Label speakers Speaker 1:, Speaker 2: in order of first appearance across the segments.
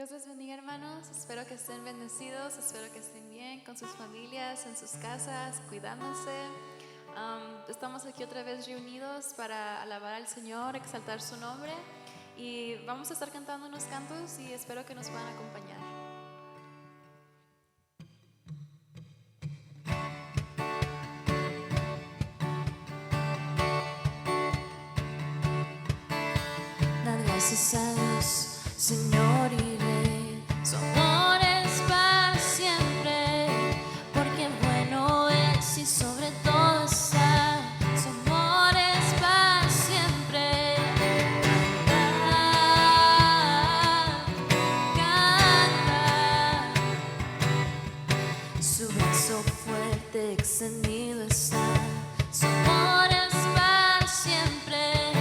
Speaker 1: Dios les bendiga, hermanos. Espero que estén bendecidos, espero que estén bien con sus familias, en sus casas, cuidándose. Estamos aquí otra vez reunidos para alabar al Señor, exaltar su nombre, y vamos a estar cantando unos cantos y espero que nos puedan acompañar.
Speaker 2: Dar gracias a Dios, Señor y Rey, su amor es para siempre, porque bueno es y sobre todo está, su amor es para siempre. Canta, su brazo fuerte extendido está, su amor es para siempre,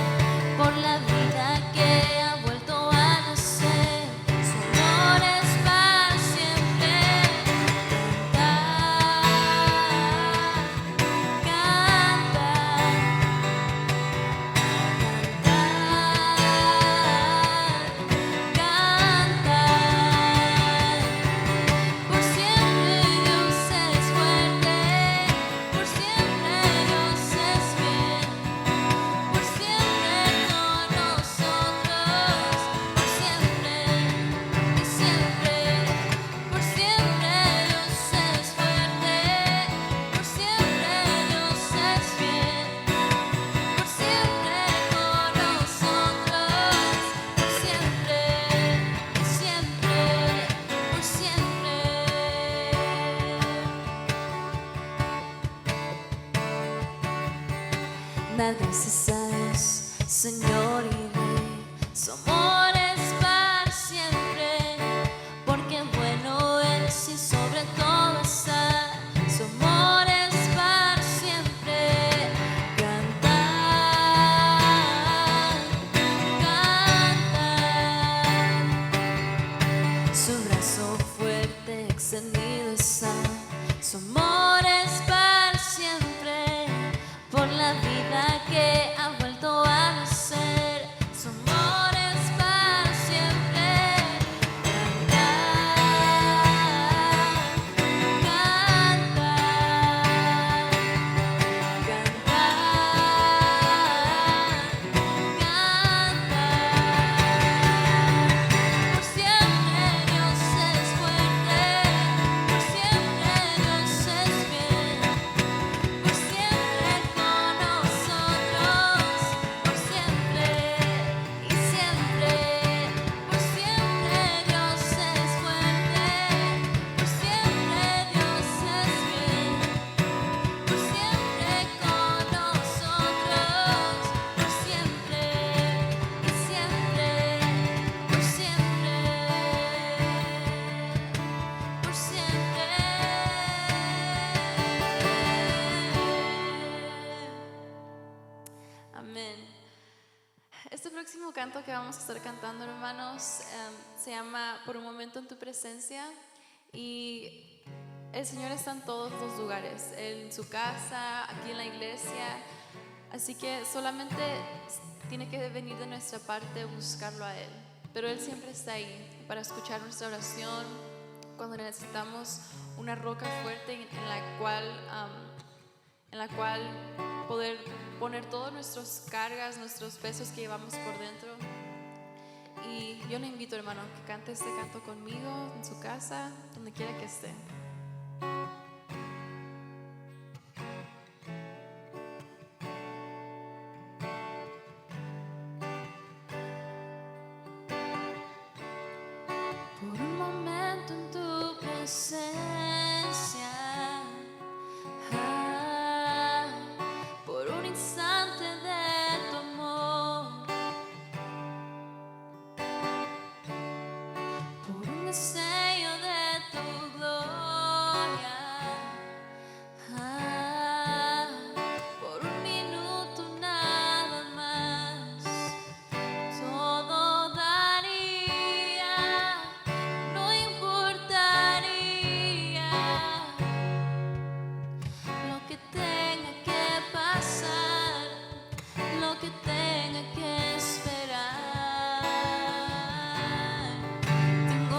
Speaker 2: por la vida que ha vuelto a nacer, su amor es para siempre. Canta, canta, por siempre Dios es fuerte, por siempre Dios es bien, por siempre con nosotros, por siempre y siempre, por siempre Dios es fuerte, por siempre Dios es bien, por siempre con nosotros, por siempre y siempre, por siempre. Dar gracias a Dios, Señor y Rey, su amor es para siempre, porque bueno es y sobre todo está, su amor es para siempre. Canta, canta, su brazo fuerte extendido está, su amor es para siempre, por la vida que ha vuelto a nacer, su amor es para siempre. Canta, canta, canta, por siempre Dios es fuerte, por siempre Dios es bien, por siempre con nosotros, por siempre y siempre, por siempre Dios es fuerte, por siempre Dios es bien, por siempre con nosotros, por siempre y siempre, por siempre, por siempre.
Speaker 1: Amén. Este próximo canto que vamos a estar cantando, hermanos, se llama Por un momento en tu presencia, y el Señor está en todos los lugares, en su casa, aquí en la iglesia, así que solamente tiene que venir de nuestra parte buscarlo a Él, pero Él siempre está ahí para escuchar nuestra oración cuando necesitamos una roca fuerte en la cual poder poner todas nuestras cargas, nuestros pesos que llevamos por dentro. Y yo le invito, hermano, que cante este canto conmigo en su casa, donde quiera que esté.
Speaker 2: Por un momento en tu presencia, por un instante de tu amor, por un destello de tu gloria, por un minuto nada más, todo daría, no importaría lo que tenga que pasar, lo que tenga que esperar. Tengo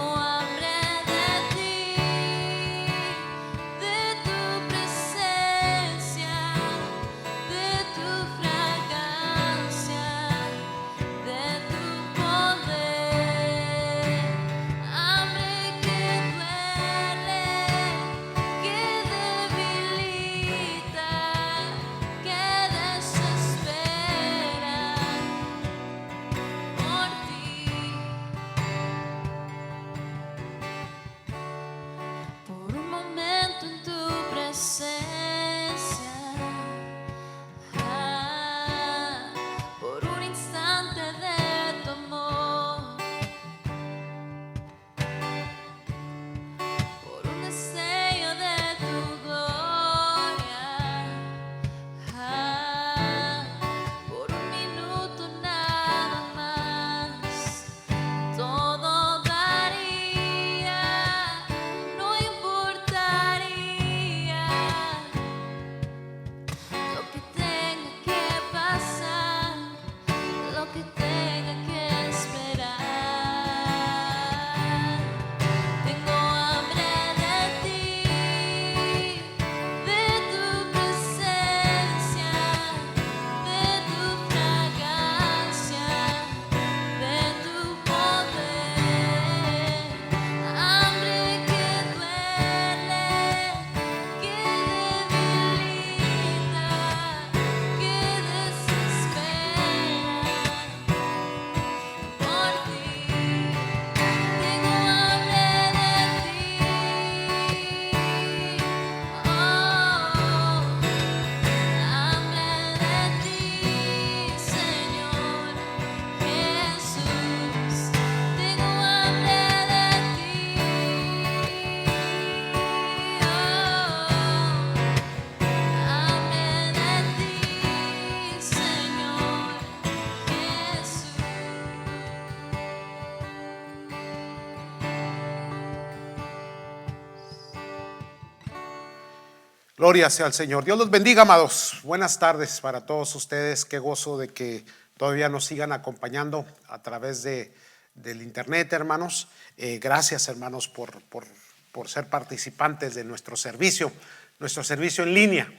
Speaker 3: Gloria sea al Señor. Dios los bendiga, amados. Buenas tardes para todos ustedes. Qué gozo de que todavía nos sigan acompañando a través del internet, hermanos. Gracias, hermanos, por ser participantes de nuestro servicio en línea.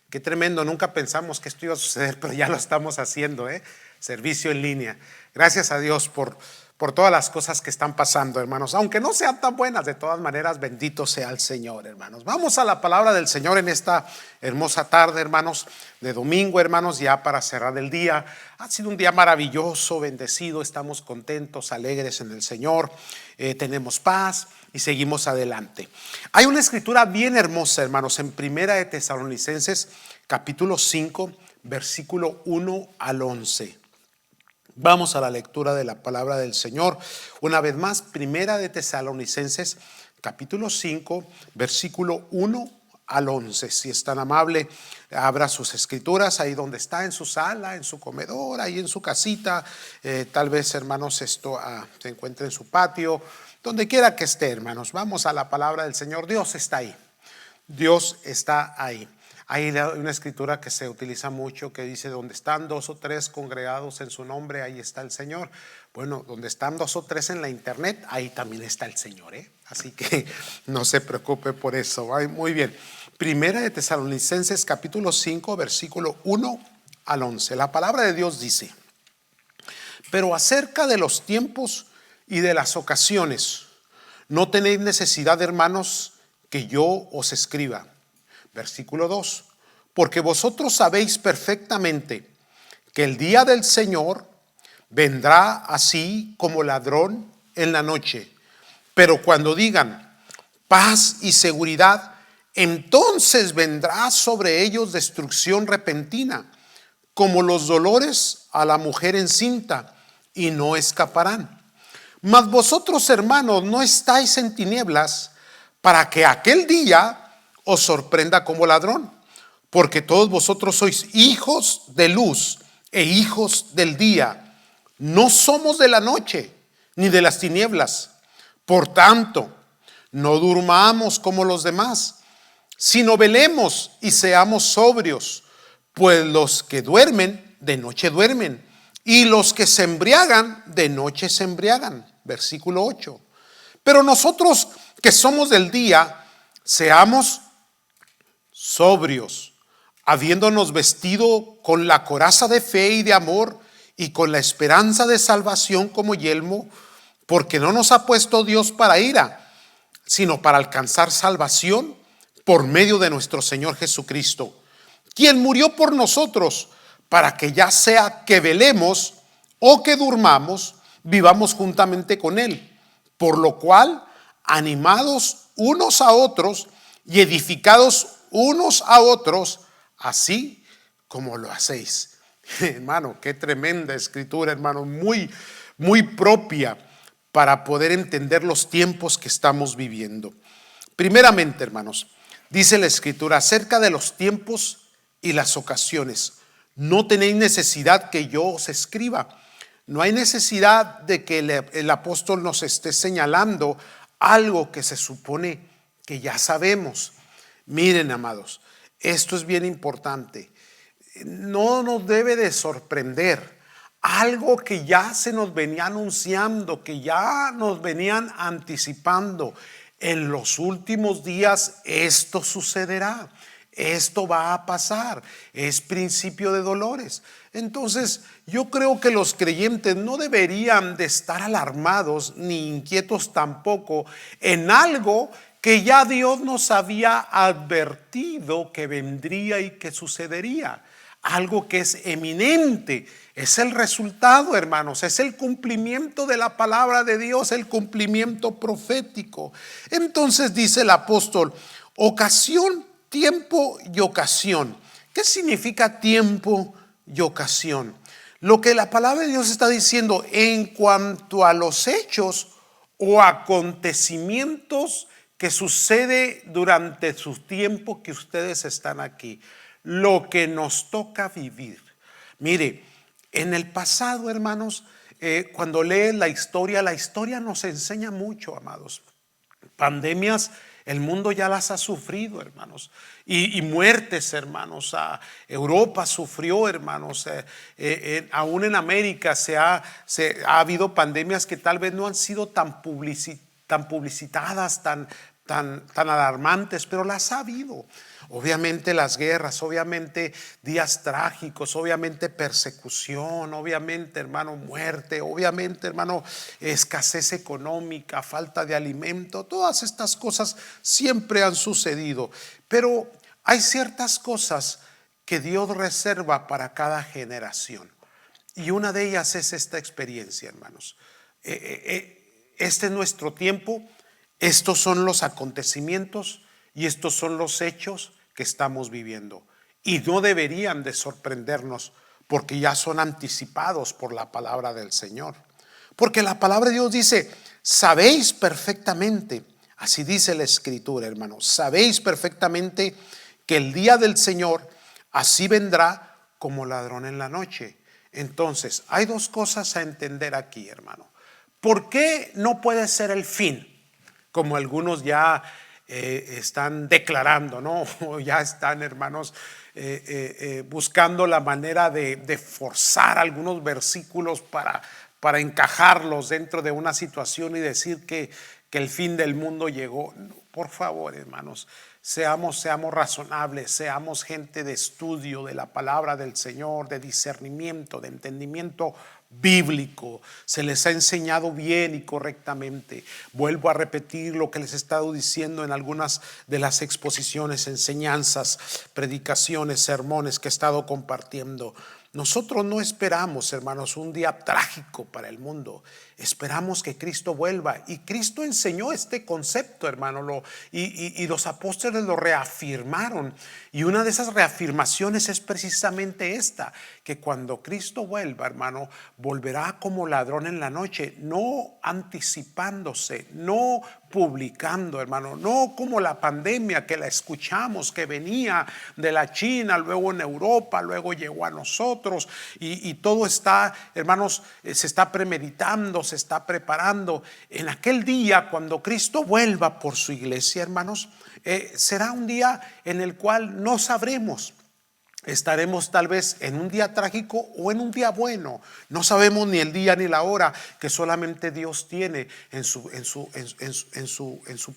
Speaker 3: Qué tremendo, nunca pensamos que esto iba a suceder, pero ya lo estamos haciendo, servicio en línea. Gracias a Dios por todas las cosas que están pasando, hermanos, aunque no sean tan buenas. De todas maneras, bendito sea el Señor, hermanos. Vamos a la palabra del Señor en esta hermosa tarde, hermanos, de domingo, hermanos, ya para cerrar el día. Ha sido un día maravilloso, bendecido, estamos contentos, alegres en el Señor, tenemos paz y seguimos adelante. Hay una escritura bien hermosa, hermanos, en Primera de Tesalonicenses, capítulo 5, versículo 1 al 11. Vamos a la lectura de la palabra del Señor. Una vez más, Primera de Tesalonicenses, capítulo 5, versículo 1 al 11. Si es tan amable, abra sus escrituras ahí donde está, en su sala, en su comedor, ahí en su casita. Tal vez, hermanos, esto se encuentre en su patio, donde quiera que esté, hermanos. Vamos a la palabra del Señor. Dios está ahí. Dios está ahí. Hay una escritura que se utiliza mucho que dice: donde están 2 o 3 congregados en su nombre, ahí está el Señor. Bueno, donde están 2 o 3 en la internet, ahí también está el Señor, Así que no se preocupe por eso. Muy bien. Primera de Tesalonicenses, capítulo 5, versículo 1 al 11. La palabra de Dios dice: pero acerca de los tiempos y de las ocasiones, no tenéis necesidad, hermanos, que yo os escriba. Versículo 2: porque vosotros sabéis perfectamente que el día del Señor vendrá así como ladrón en la noche. Pero cuando digan paz y seguridad, entonces vendrá sobre ellos destrucción repentina, como los dolores a la mujer encinta, y no escaparán. Mas vosotros, hermanos, no estáis en tinieblas, para que aquel día os sorprenda como ladrón, porque todos vosotros sois hijos de luz e hijos del día. No somos de la noche ni de las tinieblas. Por tanto, no durmamos como los demás, sino velemos y seamos sobrios, pues los que duermen, de noche duermen, y los que se embriagan, de noche se embriagan. Versículo 8. Pero nosotros que somos del día, seamos sobrios, habiéndonos vestido con la coraza de fe y de amor, y con la esperanza de salvación como yelmo, porque no nos ha puesto Dios para ira, sino para alcanzar salvación por medio de nuestro Señor Jesucristo, quien murió por nosotros, para que ya sea que velemos o que durmamos, vivamos juntamente con Él. Por lo cual, animados unos a otros y edificados unos a otros, así como lo hacéis. Hermano, qué tremenda escritura, hermano, muy, muy propia para poder entender los tiempos que estamos viviendo. Primeramente, hermanos, dice la escritura acerca de los tiempos y las ocasiones: no tenéis necesidad que yo os escriba. No hay necesidad de que el apóstol nos esté señalando algo que se supone que ya sabemos. Miren, amados, esto es bien importante. No nos debe de sorprender algo que ya se nos venía anunciando, que ya nos venían anticipando. En los últimos días esto sucederá, esto va a pasar, es principio de dolores. Entonces yo creo que los creyentes no deberían de estar alarmados ni inquietos tampoco en algo que ya Dios nos había advertido que vendría y que sucedería. Algo que es eminente, es el resultado, hermanos, es el cumplimiento de la palabra de Dios, el cumplimiento profético. Entonces dice el apóstol: ocasión, tiempo y ocasión. ¿Qué significa tiempo y ocasión? Lo que la palabra de Dios está diciendo en cuanto a los hechos o acontecimientos que sucede durante su tiempo que ustedes están aquí, lo que nos toca vivir. Mire, en el pasado, hermanos, cuando leen la historia nos enseña mucho, amados. Pandemias El mundo ya las ha sufrido, hermanos. Y muertes, hermanos. Europa sufrió, hermanos. Aún en América ha habido pandemias que tal vez no han sido tan publicitadas, tan alarmantes, pero las ha habido. Obviamente las guerras, obviamente días trágicos, obviamente persecución, obviamente, hermano, muerte, obviamente, hermano, escasez económica, falta de alimento. Todas estas cosas siempre han sucedido, pero hay ciertas cosas que Dios reserva para cada generación, y una de ellas es esta experiencia, hermanos. Este es nuestro tiempo. Estos son los acontecimientos y estos son los hechos que estamos viviendo, y no deberían de sorprendernos porque ya son anticipados por la palabra del Señor. Porque la palabra de Dios dice: sabéis perfectamente, así dice la Escritura, hermanos, sabéis perfectamente que el día del Señor así vendrá como ladrón en la noche. Entonces hay dos cosas a entender aquí, hermano. ¿Por qué no puede ser el fin, como algunos ya están declarando, ¿no? Ya están, hermanos, buscando la manera de forzar algunos versículos para encajarlos dentro de una situación y decir que el fin del mundo llegó? Por favor, hermanos, seamos razonables, seamos gente de estudio de la palabra del Señor, de discernimiento, de entendimiento bíblico. Se les ha enseñado bien y correctamente. Vuelvo a repetir lo que les he estado diciendo en algunas de las exposiciones, enseñanzas, predicaciones, sermones que he estado compartiendo. Nosotros no esperamos, hermanos, un día trágico para el mundo. Esperamos que Cristo vuelva, y Cristo enseñó este concepto, hermano, y los apóstoles lo reafirmaron, y una de esas reafirmaciones es precisamente esta: que cuando Cristo vuelva, hermano, volverá como ladrón en la noche, no anticipándose, no publicando, hermano, no como la pandemia que la escuchamos, que venía de la China, luego en Europa, luego llegó a nosotros, y todo está, hermanos, se está premeditando, se está preparando. En aquel día, cuando Cristo vuelva por su iglesia, hermanos, será un día en el cual no sabremos. Estaremos tal vez en un día trágico o en un día bueno. No sabemos ni el día ni la hora, que solamente Dios tiene en su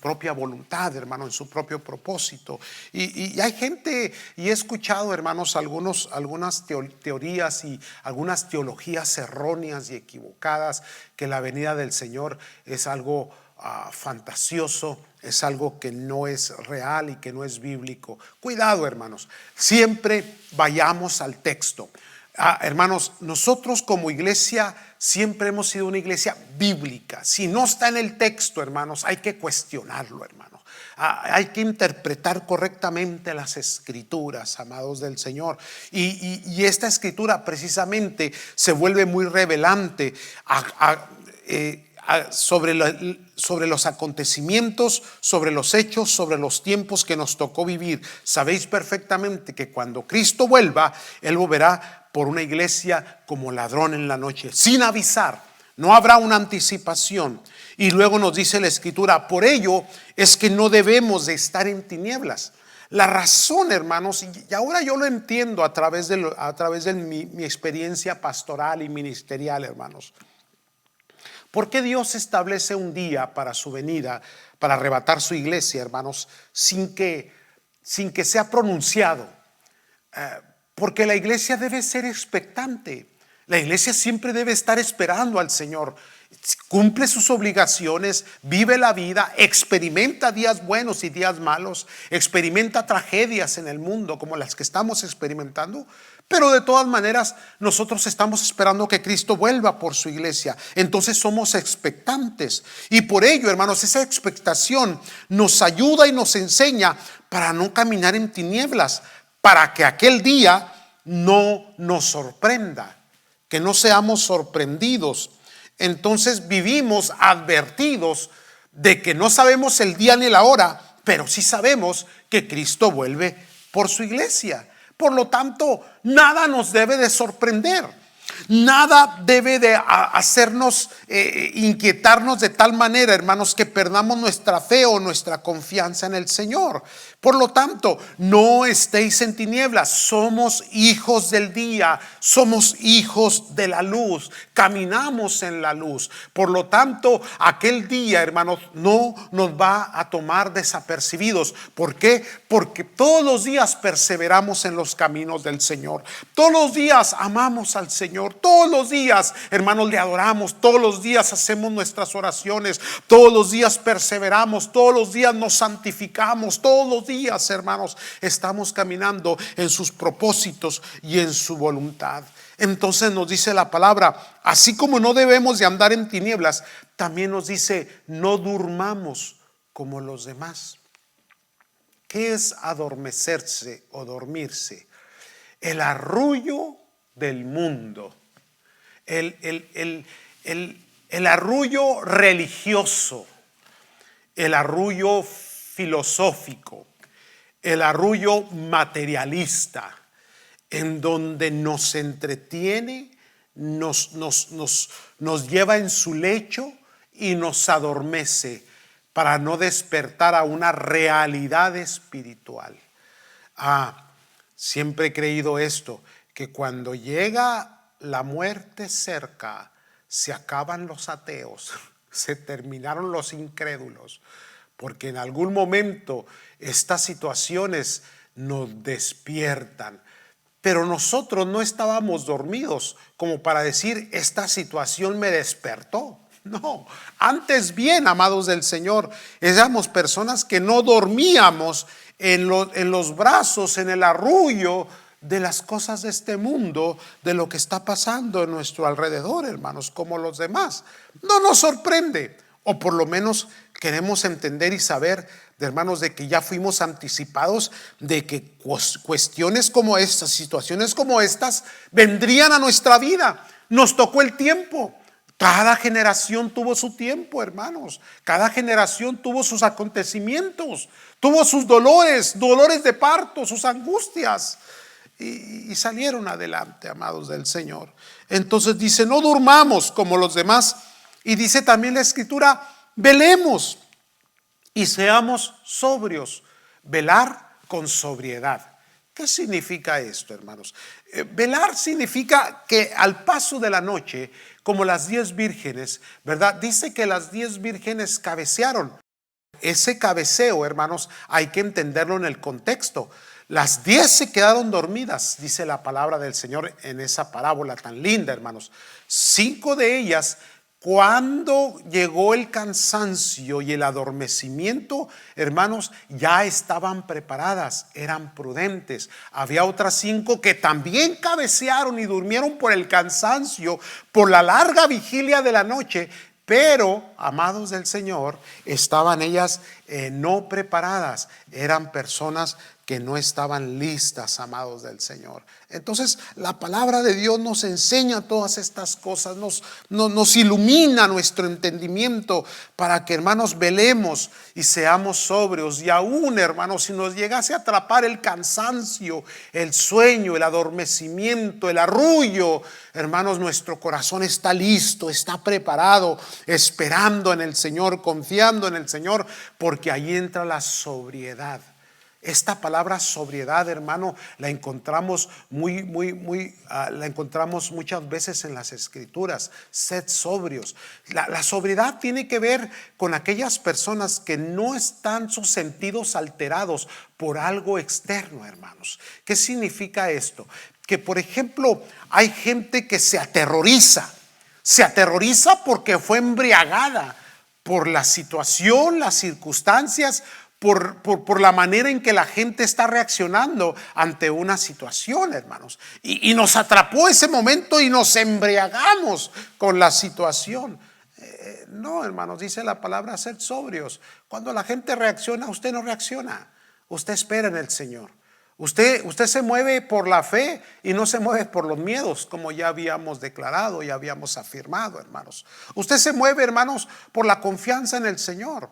Speaker 3: propia voluntad, hermano, en su propio propósito. Y hay gente, y he escuchado, hermanos, algunas teorías y algunas teologías erróneas y equivocadas, que la venida del Señor es algo fantasioso, es algo que no es real y que no es bíblico. Cuidado, hermanos, siempre vayamos al texto. Hermanos, nosotros como iglesia siempre hemos sido una iglesia bíblica. Si no está en el texto, hermanos, hay que cuestionarlo, hermanos. Hay que interpretar correctamente las escrituras, amados del Señor. Y esta escritura precisamente se vuelve muy revelante sobre los acontecimientos, sobre los hechos, sobre los tiempos que nos tocó vivir. Sabéis perfectamente que cuando Cristo vuelva, Él volverá por una iglesia como ladrón en la noche, sin avisar. No habrá una anticipación. Y luego nos dice la Escritura: por ello es que no debemos de estar en tinieblas. La razón, hermanos, y ahora yo lo entiendo a través de mi experiencia pastoral y ministerial, hermanos. ¿Por qué Dios establece un día para su venida, para arrebatar su iglesia, hermanos, sin que sea pronunciado? Porque la iglesia debe ser expectante. La iglesia siempre debe estar esperando al Señor. Cumple sus obligaciones, vive la vida, experimenta días buenos y días malos, experimenta tragedias en el mundo como las que estamos experimentando. Pero de todas maneras, nosotros estamos esperando que Cristo vuelva por su iglesia. Entonces somos expectantes. Y por ello, hermanos, esa expectación nos ayuda y nos enseña para no caminar en tinieblas, para que aquel día no nos sorprenda, que no seamos sorprendidos. Entonces vivimos advertidos de que no sabemos el día ni la hora, pero sí sabemos que Cristo vuelve por su iglesia. Por lo tanto, nada nos debe de sorprender. Nada debe de hacernos inquietarnos de tal manera, hermanos, que perdamos nuestra fe o nuestra confianza en el Señor. Por lo tanto, no estéis en tinieblas. Somos hijos del día, somos hijos de la luz, caminamos en la luz. Por lo tanto, aquel día, hermanos, no nos va a tomar desapercibidos. ¿Por qué? Porque todos los días perseveramos en los caminos del Señor. Todos los días amamos al Señor. Todos los días, hermanos, le adoramos. Todos los días hacemos nuestras oraciones. Todos los días perseveramos. Todos los días nos santificamos. Todos los días, hermanos, estamos caminando en sus propósitos y en su voluntad. Entonces nos dice la palabra, así como no debemos de andar en tinieblas, también nos dice, no durmamos como los demás. ¿Qué es adormecerse o dormirse? El arrullo del mundo, el arrullo religioso, el arrullo filosófico, el arrullo materialista, en donde nos entretiene, nos lleva en su lecho y nos adormece para no despertar a una realidad espiritual. Siempre he creído esto, que cuando llega la muerte cerca, se acaban los ateos, se terminaron los incrédulos, porque en algún momento estas situaciones nos despiertan. Pero nosotros no estábamos dormidos como para decir, esta situación me despertó. No, antes bien, amados del Señor, éramos personas que no dormíamos en los brazos, en el arrullo de las cosas de este mundo, de lo que está pasando en nuestro alrededor, hermanos, como los demás. No nos sorprende, o por lo menos queremos entender y saber, hermanos, de que ya fuimos anticipados de que cuestiones como estas, situaciones como estas, vendrían a nuestra vida. Nos tocó el tiempo. Cada generación tuvo su tiempo, hermanos. Cada generación tuvo sus acontecimientos, tuvo sus dolores de parto, sus angustias, y salieron adelante, amados del Señor. Entonces dice, no durmamos como los demás. Y dice también la Escritura, velemos y seamos sobrios. Velar con sobriedad. ¿Qué significa esto, hermanos? Velar significa que al paso de la noche, como las 10 vírgenes, ¿verdad? Dice que las 10 vírgenes cabecearon. Ese cabeceo, hermanos, hay que entenderlo en el contexto. Las 10 se quedaron dormidas, dice la palabra del Señor en esa parábola tan linda, hermanos. 5 de ellas, cuando llegó el cansancio y el adormecimiento, hermanos, ya estaban preparadas, eran prudentes. Había otras 5 que también cabecearon y durmieron por el cansancio, por la larga vigilia de la noche. Pero, amados del Señor, estaban ellas no preparadas, eran personas que no estaban listas, amados del Señor. Entonces la palabra de Dios nos enseña todas estas cosas, nos ilumina nuestro entendimiento para que, hermanos, velemos y seamos sobrios. Y aún, hermanos, si nos llegase a atrapar el cansancio, el sueño, el adormecimiento, el arrullo, hermanos, nuestro corazón está listo, está preparado, esperando en el Señor, confiando en el Señor, porque ahí entra la sobriedad. Esta palabra sobriedad, hermano, la encontramos la encontramos muchas veces en las Escrituras. Sed sobrios. La sobriedad tiene que ver con aquellas personas que no están sus sentidos alterados por algo externo, hermanos. ¿Qué significa esto? Que, por ejemplo, hay gente que se aterroriza porque fue embriagada por la situación, las circunstancias, por la manera en que la gente está reaccionando ante una situación, hermanos. Y nos atrapó ese momento y nos embriagamos con la situación. No, hermanos, dice la palabra ser sobrios. Cuando la gente reacciona, usted no reacciona. Usted espera en el Señor. Usted se mueve por la fe y no se mueve por los miedos, como ya habíamos declarado, ya habíamos afirmado, hermanos. Usted se mueve, hermanos, por la confianza en el Señor.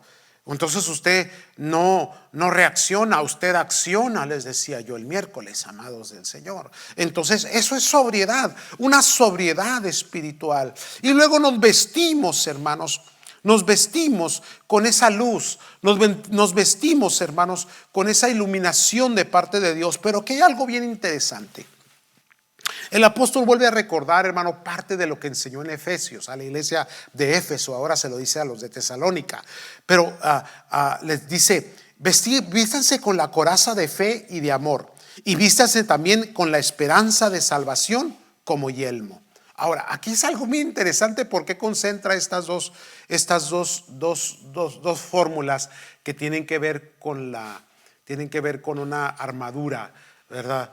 Speaker 3: Entonces usted no reacciona, usted acciona, les decía yo el miércoles, amados del Señor. Entonces eso es sobriedad, una sobriedad espiritual. Y luego nos vestimos, hermanos, nos vestimos con esa luz, nos vestimos, hermanos, con esa iluminación de parte de Dios. Pero que hay algo bien interesante. El apóstol vuelve a recordar, hermano, parte de lo que enseñó en Efesios, a la iglesia de Éfeso. Ahora se lo dice a los de Tesalónica. Pero les dice: vístanse con la coraza de fe y de amor, y vístanse también con la esperanza de salvación como yelmo. Ahora, aquí es algo muy interesante porque concentra estas dos fórmulas que tienen que ver con una armadura, ¿verdad?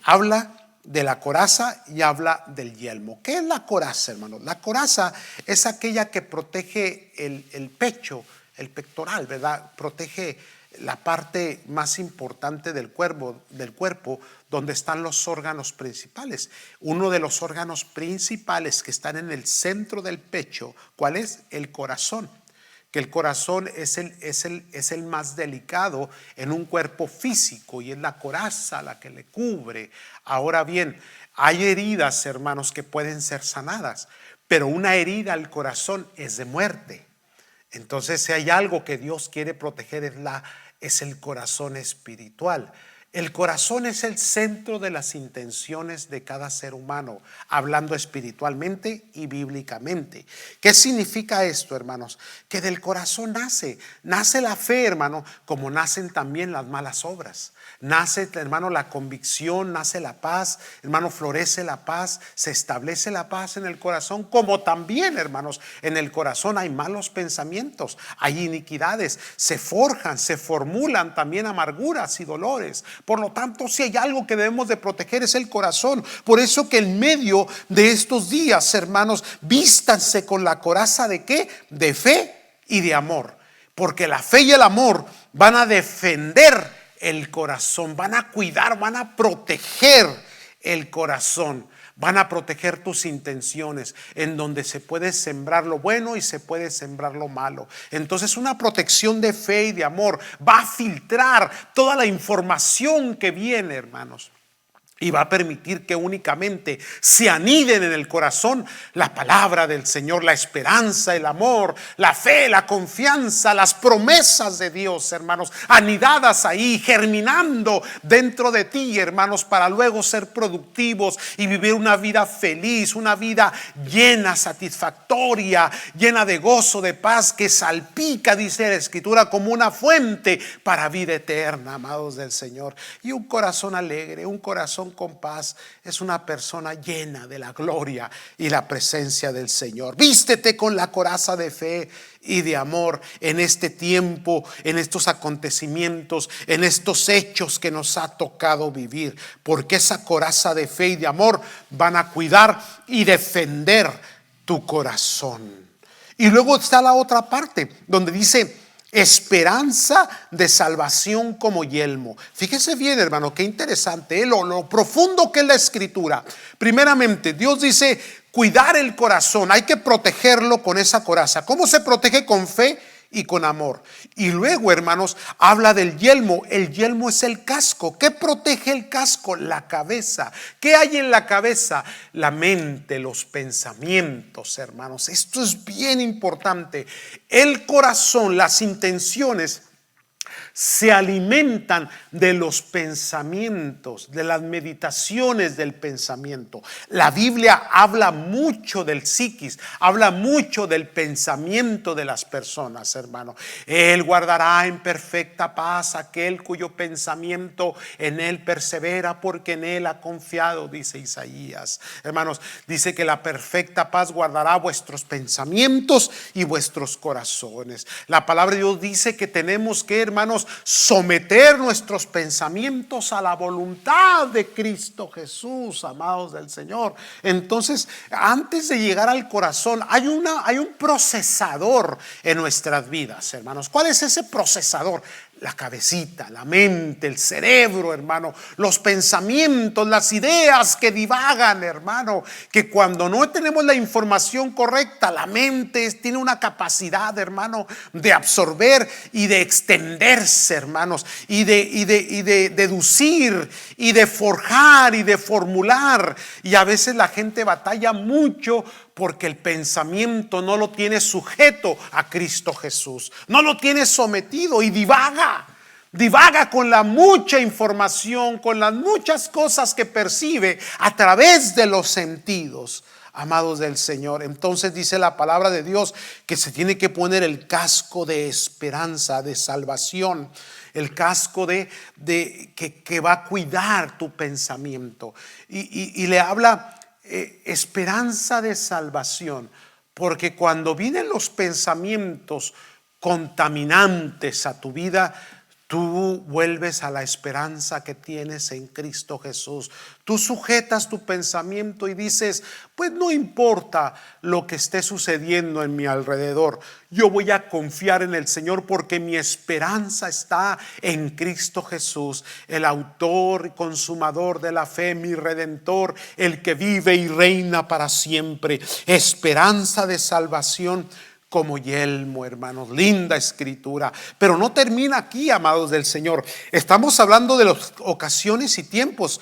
Speaker 3: Habla de la coraza y habla del yelmo. ¿Qué es la coraza, hermanos? La coraza es aquella que protege el pecho, el pectoral, ¿verdad? Protege la parte más importante del cuerpo, donde están los órganos principales. Uno de los órganos principales que están en el centro del pecho, ¿cuál es? El corazón. Que el corazón es el más delicado en un cuerpo físico, y es la coraza la que le cubre. Ahora bien, hay heridas, hermanos, que pueden ser sanadas, pero una herida al corazón es de muerte. Entonces, si hay algo que Dios quiere proteger, es el corazón espiritual. El corazón es el centro de las intenciones de cada ser humano, hablando espiritualmente y bíblicamente. ¿Qué significa esto, hermanos? Que del corazón nace la fe, hermano, como nacen también las malas obras. Nace, hermano, la convicción, nace la paz, hermano, florece la paz, se establece la paz en el corazón, como también, hermanos, en el corazón hay malos pensamientos, hay iniquidades, se forjan, se formulan también amarguras y dolores. Por lo tanto, si hay algo que debemos de proteger es el corazón. Por eso que en medio de estos días, hermanos, vístanse con la coraza ¿de qué? De fe y de amor, porque la fe y el amor van a defender el corazón, van a cuidar, van a proteger el corazón, van a proteger tus intenciones, en donde se puede sembrar lo bueno y se puede sembrar lo malo. Entonces, una protección de fe y de amor va a filtrar toda la información que viene, hermanos, y va a permitir que únicamente se aniden en el corazón la palabra del Señor, la esperanza, el amor, la fe, la confianza, las promesas de Dios, hermanos, anidadas ahí, germinando dentro de ti, hermanos, para luego ser productivos y vivir una vida feliz, una vida llena, satisfactoria, llena de gozo, de paz, que salpica, dice la Escritura, como una fuente para vida eterna, amados del Señor. Y un corazón alegre, un corazón con paz, es una persona llena de la gloria y la presencia del Señor. Vístete con la coraza de fe y de amor en este tiempo, en estos acontecimientos, en estos hechos que nos ha tocado vivir, porque esa coraza de fe y de amor van a cuidar y defender tu corazón. Y luego está la otra parte donde dice: esperanza de salvación como yelmo. Fíjese bien, hermano, qué interesante, lo profundo que es la Escritura. Primeramente, Dios dice cuidar el corazón, hay que protegerlo con esa coraza. ¿Cómo se protege? Con fe y con amor. Y luego, hermanos, habla del yelmo. El yelmo es el casco. ¿Qué protege el casco? La cabeza. ¿Qué hay en la cabeza? La mente, los pensamientos, hermanos. Esto es bien importante. El corazón, las intenciones se alimentan de los pensamientos, de las meditaciones del pensamiento. La Biblia habla mucho del psiquis, habla mucho del pensamiento de las personas, hermano. Él guardará en perfecta paz aquel cuyo pensamiento en él persevera, porque en él ha confiado, dice Isaías. Hermanos, dice que la perfecta paz guardará vuestros pensamientos y vuestros corazones. La palabra de Dios dice que tenemos que, hermanos, someter nuestros pensamientos a la voluntad de Cristo Jesús, amados del Señor. Entonces, antes de llegar al corazón, hay un procesador en nuestras vidas, hermanos. ¿Cuál es ese procesador? la cabecita, la mente, el cerebro, hermano, los pensamientos, las ideas que divagan, hermano, que cuando no tenemos la información correcta, la mente tiene una capacidad, hermano, de absorber y de extenderse, hermanos, y de deducir y de forjar y de formular. Y a veces la gente batalla mucho porque el pensamiento no lo tiene sujeto a Cristo Jesús, no lo tiene sometido y divaga con la mucha información, con las muchas cosas que percibe a través de los sentidos, amados del Señor. Entonces dice la palabra de Dios que se tiene que poner el casco de esperanza, de salvación, el casco que va a cuidar tu pensamiento, y le habla esperanza de salvación, porque cuando vienen los pensamientos contaminantes a tu vida, tú vuelves a la esperanza que tienes en Cristo Jesús. Tú sujetas tu pensamiento y dices, pues no importa lo que esté sucediendo en mi alrededor, yo voy a confiar en el Señor porque mi esperanza está en Cristo Jesús, el autor y consumador de la fe, mi redentor, el que vive y reina para siempre. Esperanza de salvación como yelmo, hermanos. Linda escritura. Pero no termina aquí, amados del Señor. Estamos hablando de las ocasiones y tiempos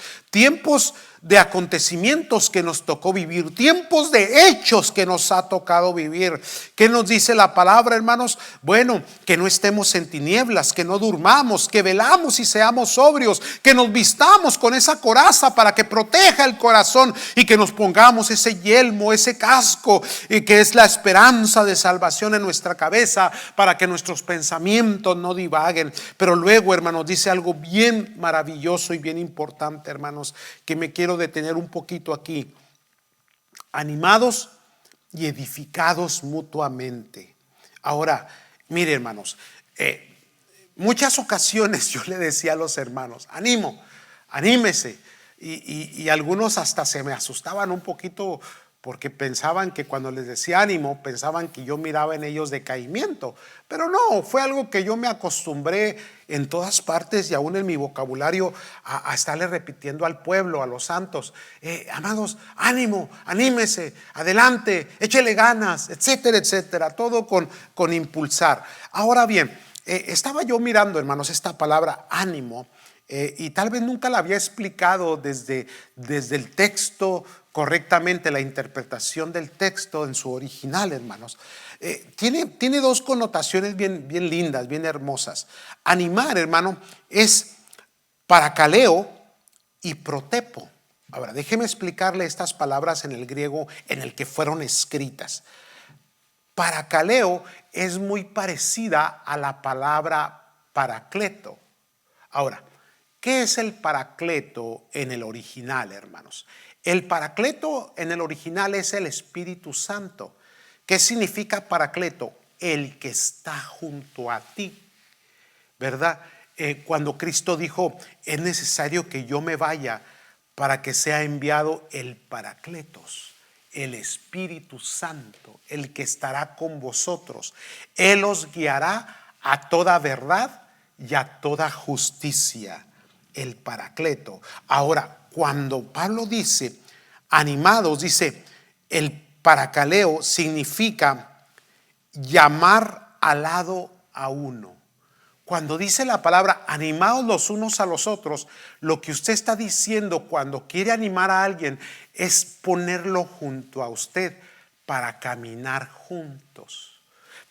Speaker 3: de acontecimientos que nos tocó vivir, tiempos de hechos que nos ha tocado vivir. ¿Qué nos dice la palabra, hermanos? Bueno, que no estemos en tinieblas, que no durmamos, que velamos y seamos sobrios, que nos vistamos con esa coraza para que proteja el corazón, y que nos pongamos ese yelmo, ese casco, que es la esperanza de salvación en nuestra cabeza, para que nuestros pensamientos no divaguen. Pero luego, hermanos, dice algo bien maravilloso y bien importante, hermanos, que me quiero detener un poquito aquí. Animados y edificados mutuamente. Ahora, mire, hermanos, muchas ocasiones yo le decía a los hermanos, anímese, y algunos hasta se me asustaban un poquito, porque pensaban que cuando les decía ánimo, pensaban que yo miraba en ellos decaimiento. Pero no, fue algo que yo me acostumbré en todas partes y aún en mi vocabulario a estarle repitiendo al pueblo, a los santos. Amados, ánimo, anímese, adelante, échele ganas, etcétera, etcétera. Todo con impulsar. Ahora bien, estaba yo mirando, hermanos, esta palabra ánimo, y tal vez nunca la había explicado desde el texto correctamente, la interpretación del texto en su original, hermanos. Tiene dos connotaciones bien lindas, bien hermosas. Animar, hermano, es paracaleo y protepo. Ahora, déjeme explicarle estas palabras en el griego en el que fueron escritas. Paracaleo es muy parecida a la palabra paracleto. Ahora, ¿qué es el paracleto en el original, hermanos? El paracleto en el original es el Espíritu Santo. ¿Qué significa paracleto? El que está junto a ti, ¿verdad? Cuando Cristo dijo, es necesario que yo me vaya para que sea enviado el Paracletos, el Espíritu Santo, el que estará con vosotros. Él os guiará a toda verdad y a toda justicia. El Paracleto. Ahora, cuando Pablo dice animados, dice el paracaleo significa llamar al lado a uno. Cuando dice la palabra animados los unos a los otros, lo que usted está diciendo cuando quiere animar a alguien es ponerlo junto a usted para caminar juntos.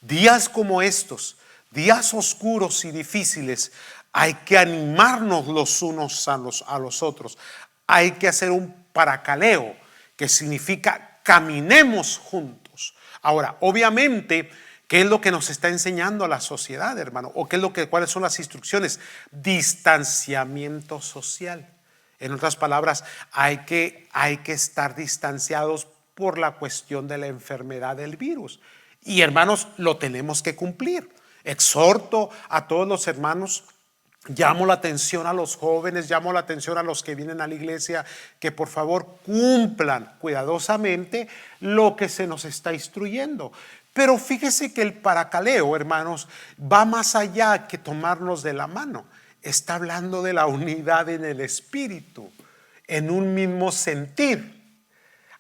Speaker 3: Días como estos, días oscuros y difíciles, hay que animarnos los unos a los otros. Hay que hacer un paracaleo, que significa caminemos juntos. Ahora, obviamente, ¿qué es lo que nos está enseñando a la sociedad, hermano? ¿O cuáles son las instrucciones? Distanciamiento social. En otras palabras, hay que estar distanciados por la cuestión de la enfermedad del virus. Y hermanos, lo tenemos que cumplir. Exhorto a todos los hermanos, llamo la atención a los jóvenes, llamo la atención a los que vienen a la iglesia, que por favor cumplan cuidadosamente lo que se nos está instruyendo. Pero fíjese que el paracaleo, hermanos, va más allá que tomarnos de la mano. Está hablando de la unidad en el espíritu, en un mismo sentir,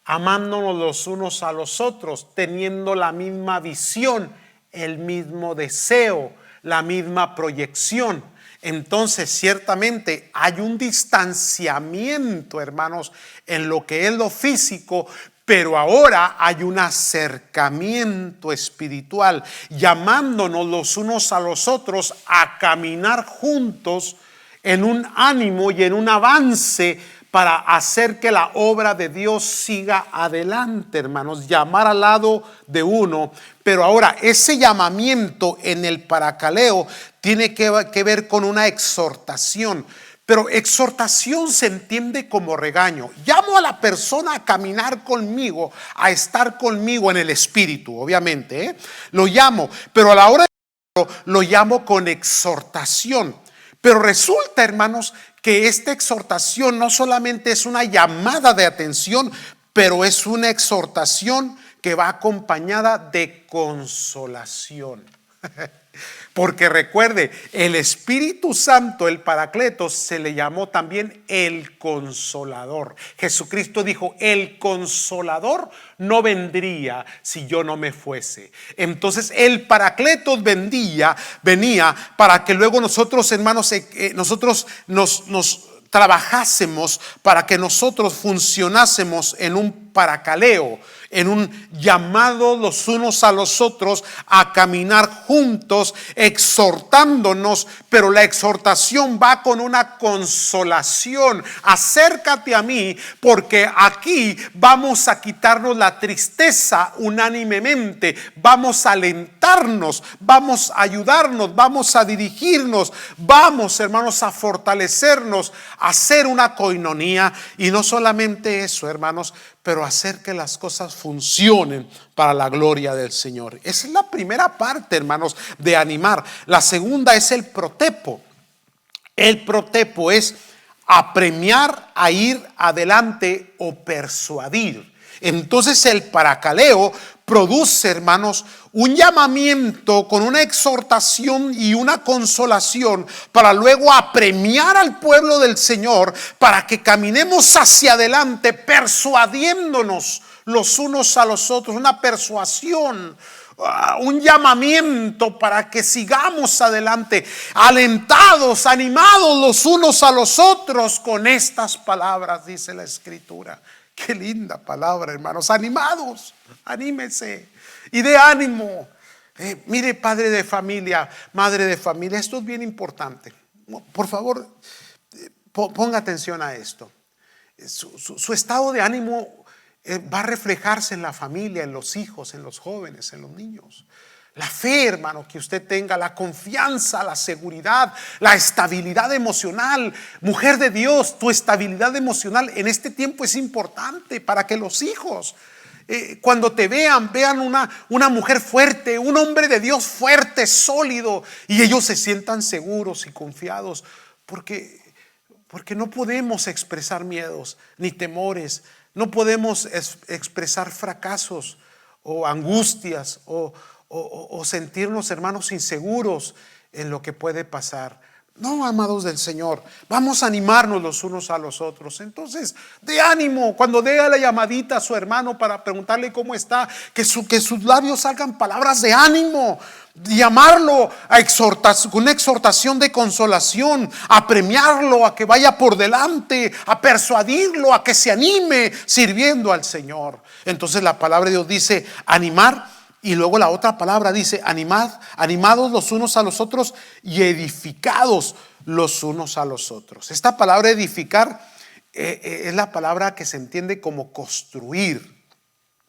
Speaker 3: amándonos los unos a los otros, teniendo la misma visión, el mismo deseo, la misma proyección. Entonces, ciertamente hay un distanciamiento, hermanos, en lo que es lo físico, pero ahora hay un acercamiento espiritual, llamándonos los unos a los otros a caminar juntos en un ánimo y en un avance para hacer que la obra de Dios siga adelante, hermanos, llamar al lado de uno. Pero ahora ese llamamiento en el paracaleo tiene que ver con una exhortación. Pero exhortación se entiende como regaño. Llamo a la persona a caminar conmigo, a estar conmigo en el espíritu, obviamente, ¿eh? Lo llamo, pero a la hora de lo llamo con exhortación. Pero resulta, hermanos, que esta exhortación no solamente es una llamada de atención, pero es una exhortación que va acompañada de consolación. Porque recuerde, el Espíritu Santo, el Paracletos, se le llamó también el Consolador. Jesucristo dijo: el Consolador no vendría si yo no me fuese. Entonces el Paracletos venía para que luego nosotros, hermanos, nosotros nos trabajásemos, para que nosotros funcionásemos en un paracaleo, en un llamado los unos a los otros a caminar juntos, exhortándonos. Pero la exhortación va con una consolación: acércate a mí, porque aquí vamos a quitarnos la tristeza unánimemente, vamos a alentarnos, vamos a ayudarnos, vamos a dirigirnos, vamos, hermanos, a fortalecernos, a hacer una coinonía. Y no solamente eso, hermanos, pero hacer que las cosas funcionen para la gloria del Señor. Esa es la primera parte, hermanos, de animar. La segunda es el protepo. El protepo es apremiar a ir adelante o persuadir. Entonces el paracaleo produce, hermanos, un llamamiento con una exhortación y una consolación para luego apremiar al pueblo del Señor para que caminemos hacia adelante, persuadiéndonos los unos a los otros. Una persuasión, un llamamiento para que sigamos adelante, alentados, animados los unos a los otros con estas palabras, dice la Escritura. Qué linda palabra, hermanos. Animados, anímese y de ánimo. Mire, padre de familia, madre de familia, esto es bien importante. Por favor, ponga atención a esto. Su estado de ánimo va a reflejarse en la familia, en los hijos, en los jóvenes, en los niños. La fe, hermano, que usted tenga, la confianza, la seguridad, la estabilidad emocional. Mujer de Dios, tu estabilidad emocional en este tiempo es importante para que los hijos, cuando te vean una mujer fuerte, un hombre de Dios fuerte, sólido, y ellos se sientan seguros y confiados, porque no podemos expresar miedos ni temores, no podemos expresar fracasos o angustias o sentirnos, hermanos, inseguros en lo que puede pasar. No, amados del Señor, vamos a animarnos los unos a los otros. Entonces, de ánimo, cuando dé la llamadita a su hermano para preguntarle cómo está, que sus labios salgan palabras de ánimo, llamarlo a exhortar, con una exhortación de consolación, a premiarlo, a que vaya por delante, a persuadirlo, a que se anime sirviendo al Señor. Entonces la palabra de Dios dice animar. Y luego la otra palabra dice: animados los unos a los otros y edificados los unos a los otros. Esta palabra edificar es la palabra que se entiende como construir,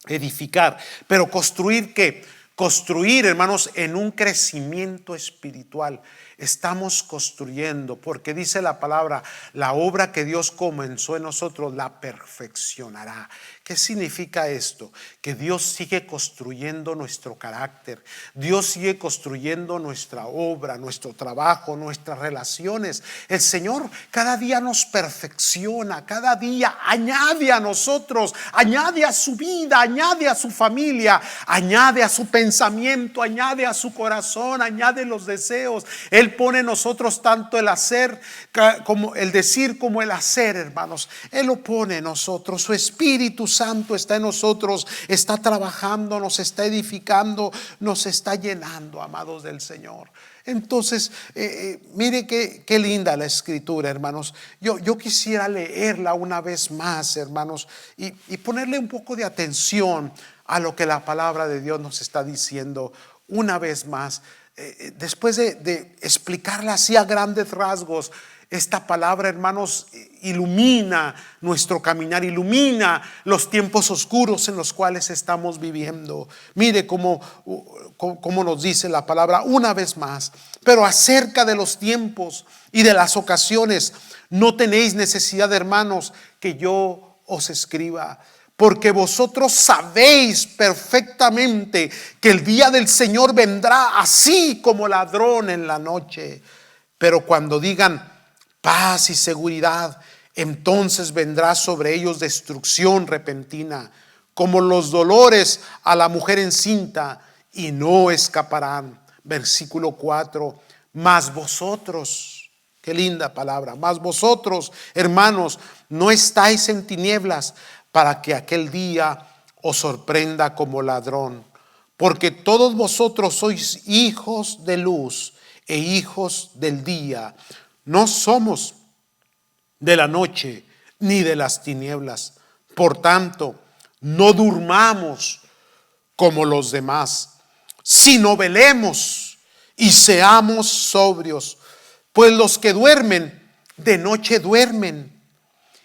Speaker 3: edificar. Pero construir, ¿qué? Construir, hermanos, en un crecimiento espiritual. Estamos construyendo, porque dice la palabra: la obra que Dios comenzó en nosotros la perfeccionará. ¿Qué significa esto? Que Dios sigue construyendo nuestro carácter, Dios sigue construyendo nuestra obra, nuestro trabajo, nuestras relaciones. El Señor cada día nos perfecciona, cada día añade a nosotros, añade a su vida, añade a su familia, añade a su pensamiento, añade a su corazón, añade los deseos. Él pone en nosotros tanto el hacer como el decir como el hacer, hermanos. Él lo pone en nosotros. Su Espíritu Santo está en nosotros, está trabajando, nos está edificando, nos está llenando, amados del Señor. Entonces, mire qué linda la escritura, hermanos. Yo quisiera leerla una vez más, hermanos, y ponerle un poco de atención a lo que la palabra de Dios nos está diciendo una vez más. Después de explicarla así a grandes rasgos, esta palabra, hermanos, ilumina nuestro caminar, ilumina los tiempos oscuros en los cuales estamos viviendo. Mire cómo nos dice la palabra una vez más. Pero acerca de los tiempos y de las ocasiones, no tenéis necesidad, hermanos, que yo os escriba. Porque vosotros sabéis perfectamente que el día del Señor vendrá así como ladrón en la noche. Pero cuando digan paz y seguridad, entonces vendrá sobre ellos destrucción repentina, como los dolores a la mujer encinta, y no escaparán. Versículo 4. Mas vosotros, qué linda palabra, mas vosotros, hermanos, no estáis en tinieblas, para que aquel día os sorprenda como ladrón. Porque todos vosotros sois hijos de luz e hijos del día. No somos de la noche ni de las tinieblas. Por tanto, no durmamos como los demás, sino velemos y seamos sobrios. Pues los que duermen, de noche duermen,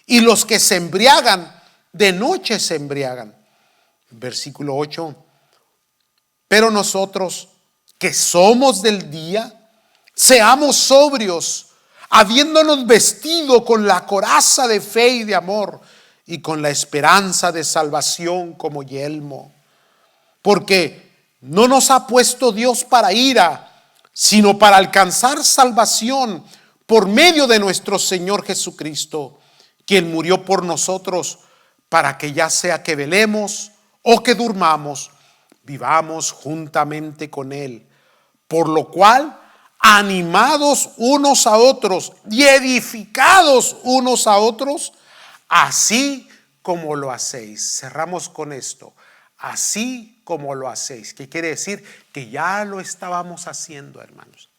Speaker 3: y los que se embriagan, de noche se embriagan. Versículo 8. Pero nosotros que somos del día, seamos sobrios, habiéndonos vestido con la coraza de fe y de amor, y con la esperanza de salvación como yelmo. Porque no nos ha puesto Dios para ira, sino para alcanzar salvación por medio de nuestro Señor Jesucristo, quien murió por nosotros, para que ya sea que velemos o que durmamos, vivamos juntamente con Él. Por lo cual, animados unos a otros y edificados unos a otros, así como lo hacéis. Cerramos con esto. Así como lo hacéis. ¿Qué quiere decir? Que ya lo estábamos haciendo, hermanos.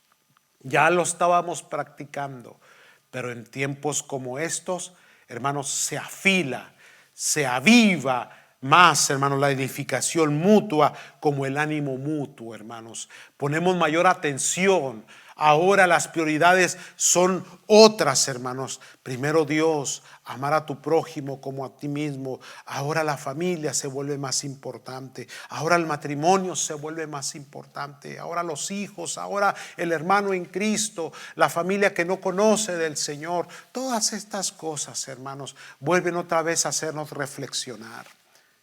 Speaker 3: Ya lo estábamos practicando. Pero en tiempos como estos, hermanos, se afila, se aviva más, hermanos, la edificación mutua como el ánimo mutuo, hermanos. Ponemos mayor atención. Ahora las prioridades son otras, hermanos. Primero Dios, amar a tu prójimo como a ti mismo. Ahora la familia se vuelve más importante. Ahora el matrimonio se vuelve más importante. Ahora los hijos, ahora el hermano en Cristo, la familia que no conoce del Señor. Todas estas cosas, hermanos, vuelven otra vez a hacernos reflexionar.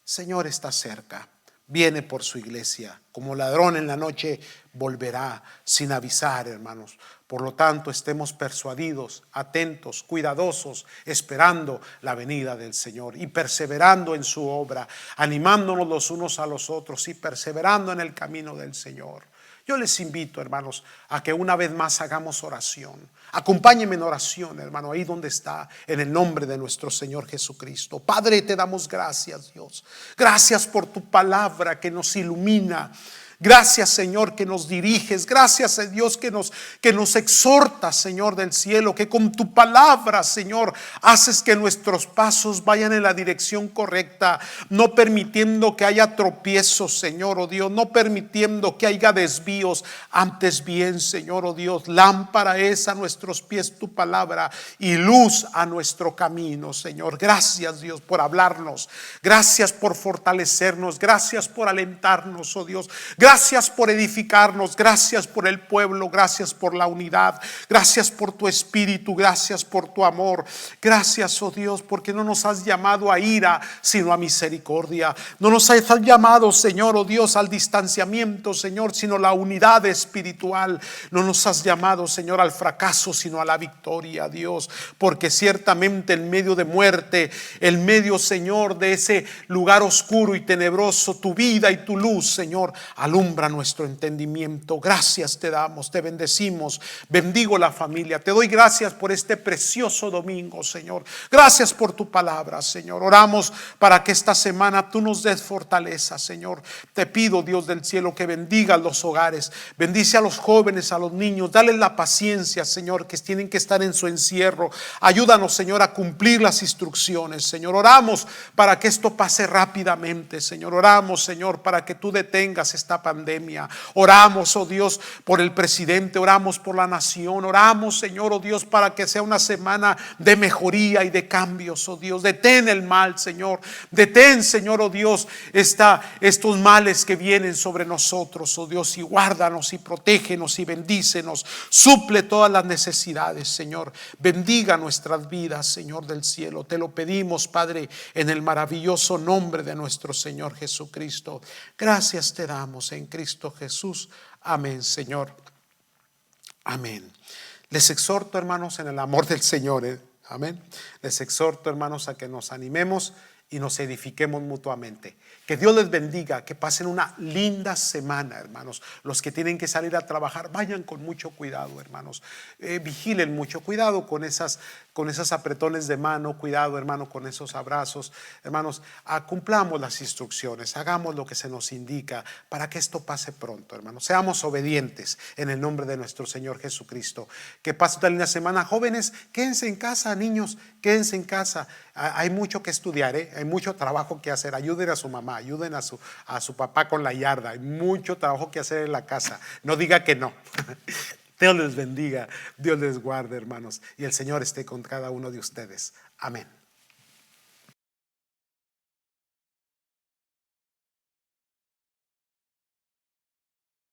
Speaker 3: Señor está cerca. Viene por su iglesia, como ladrón en la noche volverá sin avisar, hermanos. Por lo tanto, estemos persuadidos, atentos, cuidadosos, esperando la venida del Señor y perseverando en su obra, animándonos los unos a los otros y perseverando en el camino del Señor. Yo les invito, hermanos, a que una vez más hagamos oración. Acompáñenme en oración, hermano, ahí donde está, en el nombre de nuestro Señor Jesucristo. Padre, te damos gracias, Dios. Gracias por tu palabra que nos ilumina. Gracias, Señor, que nos diriges. Gracias a Dios que nos exhorta, Señor del cielo, que con tu palabra, Señor, haces que nuestros pasos vayan en la dirección correcta, no permitiendo que haya tropiezos, Señor, oh Dios, no permitiendo que haya desvíos. Antes bien, Señor, oh Dios, lámpara es a nuestros pies tu palabra y luz a nuestro camino, Señor. Gracias, Dios, por hablarnos. Gracias por fortalecernos. Gracias por alentarnos, oh Dios. Gracias por edificarnos, gracias por el pueblo, gracias por la unidad, gracias por tu espíritu, gracias por tu amor. Gracias, oh Dios, porque no nos has llamado a ira, sino a misericordia. No nos has llamado, Señor, oh Dios, al distanciamiento, Señor, sino la unidad espiritual. No nos has llamado, Señor, al fracaso, sino a la victoria, Dios, porque ciertamente en medio de muerte, en medio, Señor, de ese lugar oscuro y tenebroso, tu vida y tu luz, Señor, alumbra nuestro entendimiento. Gracias te damos, te bendecimos, bendigo la familia, te doy gracias por este precioso domingo, Señor. Gracias por tu palabra, Señor. Oramos para que esta semana tú nos des fortaleza, Señor. Te pido, Dios del cielo, que bendiga los hogares, bendice a los jóvenes, a los niños, dale la paciencia, Señor, que tienen que estar en su encierro. Ayúdanos, Señor, a cumplir las instrucciones, Señor. Oramos para que esto pase rápidamente, Señor. Oramos, Señor, para que tú detengas esta pandemia. Oramos, oh Dios, por el presidente, oramos por la nación, oramos, Señor, oh Dios, para que sea una semana de mejoría y de cambios, oh Dios. Detén el mal, Señor. Detén, Señor, oh Dios, estos males que vienen sobre nosotros, oh Dios, y guárdanos y protégenos y bendícenos. Suple todas las necesidades, Señor. Bendiga nuestras vidas, Señor del cielo. Te lo pedimos, Padre, en el maravilloso nombre de nuestro Señor Jesucristo. Gracias te damos en Cristo Jesús. Amén, Señor. Amén. Les exhorto, hermanos, en el amor del Señor. Amén. Les exhorto, hermanos, a que nos animemos y nos edifiquemos mutuamente. Que Dios les bendiga, que pasen una linda semana, hermanos. Los que tienen que salir a trabajar, vayan con mucho cuidado, hermanos. Vigilen mucho, cuidado con esas apretones de mano, cuidado, hermano, con esos abrazos. Hermanos, cumplamos las instrucciones, hagamos lo que se nos indica para que esto pase pronto, hermanos. Seamos obedientes en el nombre de nuestro Señor Jesucristo. Que pase una linda semana. Jóvenes, quédense en casa, niños, quédense en casa. Hay mucho que estudiar, hay mucho trabajo que hacer. Ayuden a su mamá, ayuden a su papá con la yarda. Hay mucho trabajo que hacer en la casa. No diga que no. Dios les bendiga, Dios les guarde, hermanos, y el Señor esté con cada uno de ustedes. Amén.